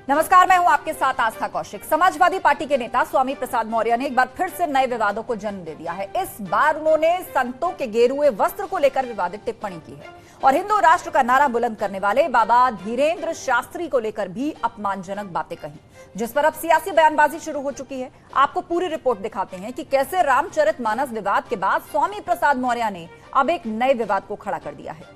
नमस्कार, मैं हूं आपके साथ आस्था कौशिक। समाजवादी पार्टी के नेता स्वामी प्रसाद मौर्य ने एक बार फिर से नए विवादों को जन्म दे दिया है। इस बार उन्होंने संतों के गेरुए वस्त्र को लेकर विवादित टिप्पणी की है और हिंदू राष्ट्र का नारा बुलंद करने वाले बाबा धीरेन्द्र शास्त्री को लेकर भी अपमानजनक बातें कही, जिस पर अब सियासी बयानबाजी शुरू हो चुकी है। आपको पूरी रिपोर्ट दिखाते हैं कि कैसे रामचरितमानस विवाद के बाद स्वामी प्रसाद मौर्य ने अब एक नए विवाद को खड़ा कर दिया है।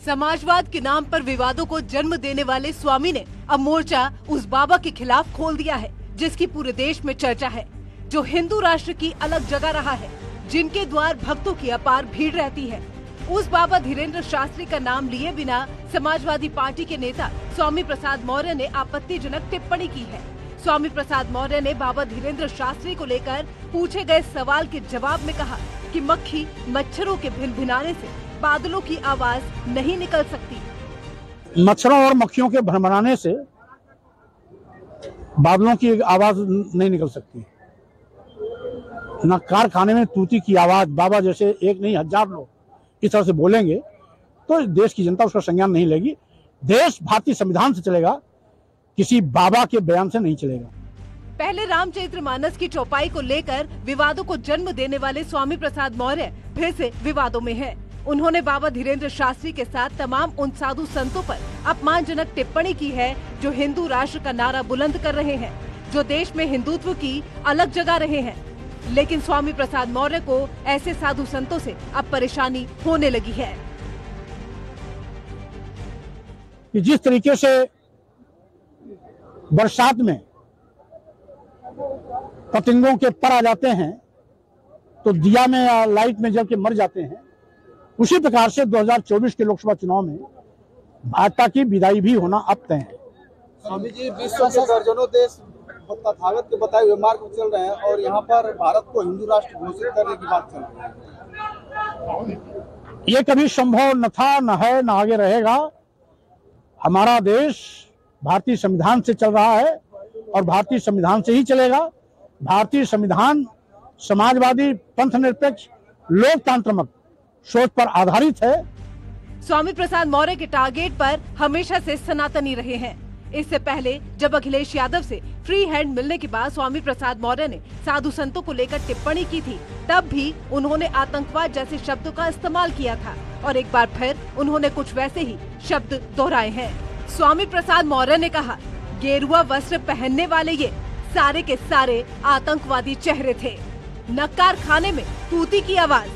समाजवाद के नाम पर विवादों को जन्म देने वाले स्वामी ने अब मोर्चा उस बाबा के खिलाफ खोल दिया है जिसकी पूरे देश में चर्चा है, जो हिंदू राष्ट्र की अलग जगह रहा है, जिनके द्वार भक्तों की अपार भीड़ रहती है। उस बाबा धीरेन्द्र शास्त्री का नाम लिए बिना समाजवादी पार्टी के नेता स्वामी प्रसाद मौर्य ने आपत्तिजनक टिप्पणी की है। स्वामी प्रसाद मौर्य ने बाबा धीरेन्द्र शास्त्री को लेकर पूछे गए सवाल के जवाब में कहा कि मक्खी मच्छरों के भिनभिनाने से बादलों की आवाज नहीं निकल सकती। मच्छरों और मक्खियों के भनभनाने से बादलों की आवाज नहीं निकल सकती। न कारखाने में तूती की आवाज बाबा जैसे एक नहीं 1000 लोग इस तरह से बोलेंगे तो देश की जनता उसका संज्ञान नहीं लेगी। देश भारतीय संविधान से चलेगा, किसी बाबा के बयान से नहीं चलेगा। पहले रामचरितमानस की चौपाई को लेकर विवादों को जन्म देने वाले स्वामी प्रसाद मौर्य फिर से विवादों में हैं। उन्होंने बाबा धीरेन्द्र शास्त्री के साथ तमाम उन साधु संतों पर अपमानजनक टिप्पणी की है जो हिंदू राष्ट्र का नारा बुलंद कर रहे हैं, जो देश में हिंदुत्व की अलग जगह रहे हैं। लेकिन स्वामी प्रसाद मौर्य को ऐसे साधु संतों से अब परेशानी होने लगी है। जिस तरीके से बरसात में पतंगों के पर आ जाते हैं तो दिया में या लाइट में जल के मर जाते हैं, उसी प्रकार से 2024 के लोकसभा चुनाव में भाजपा की विदाई भी होना अब तय है। स्वामी जी, विश्व के दर्जनों देश तथागत के बताए हुए मार्ग पर चल रहे हैं और यहाँ पर भारत को हिंदू राष्ट्र घोषित करने की बात चल रही है। ये कभी संभव न था, न है, न आगे रहेगा। हमारा देश भारतीय संविधान से चल रहा है और भारतीय संविधान से ही चलेगा। भारतीय संविधान समाजवादी, पंथ निरपेक्ष, लोकतांत्रिक सोच पर आधारित है। स्वामी प्रसाद मौर्य के टारगेट पर हमेशा से सनातनी रहे हैं। इससे पहले जब अखिलेश यादव से फ्री हैंड मिलने के बाद स्वामी प्रसाद मौर्य ने साधु संतों को लेकर टिप्पणी की थी, तब भी उन्होंने आतंकवाद जैसे शब्दों का इस्तेमाल किया था और एक बार फिर उन्होंने कुछ वैसे ही शब्द दोहराए हैं। स्वामी प्रसाद मौर्य ने कहा, गेरुआ वस्त्र पहनने वाले ये सारे के सारे आतंकवादी चेहरे थे। न कारखाने में तूती की आवाज,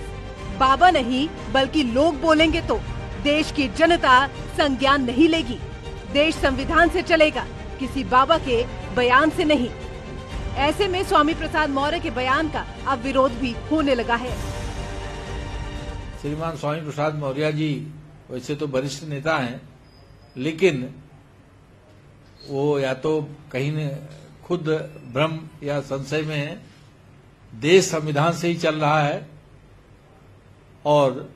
बाबा नहीं बल्कि लोग बोलेंगे तो देश की जनता संज्ञान नहीं लेगी। देश संविधान से चलेगा, किसी बाबा के बयान से नहीं। ऐसे में स्वामी प्रसाद मौर्य के बयान का अब विरोध भी होने लगा है। श्रीमान स्वामी प्रसाद मौर्य जी वैसे तो वरिष्ठ नेता हैं, लेकिन वो या तो कहीं खुद भ्रम या संशय में है। देश संविधान से ही चल रहा है और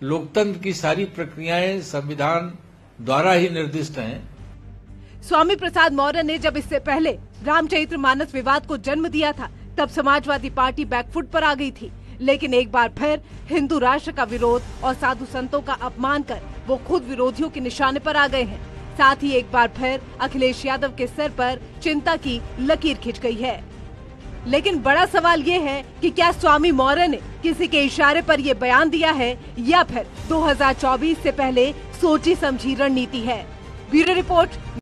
लोकतंत्र की सारी प्रक्रियाएं संविधान द्वारा ही निर्दिष्ट हैं। स्वामी प्रसाद मौर्य ने जब इससे पहले रामचरितमानस विवाद को जन्म दिया था, तब समाजवादी पार्टी बैकफुट पर आ गई थी। लेकिन एक बार फिर हिंदू राष्ट्र का विरोध और साधु संतों का अपमान कर वो खुद विरोधियों के निशाने पर आ गए हैं। साथ ही एक बार फिर अखिलेश यादव के सर पर चिंता की लकीर खिंच गई है। लेकिन बड़ा सवाल ये है कि क्या स्वामी मौर्य ने किसी के इशारे पर ये बयान दिया है या फिर 2024 से पहले सोची समझी रणनीति है। Bureau report.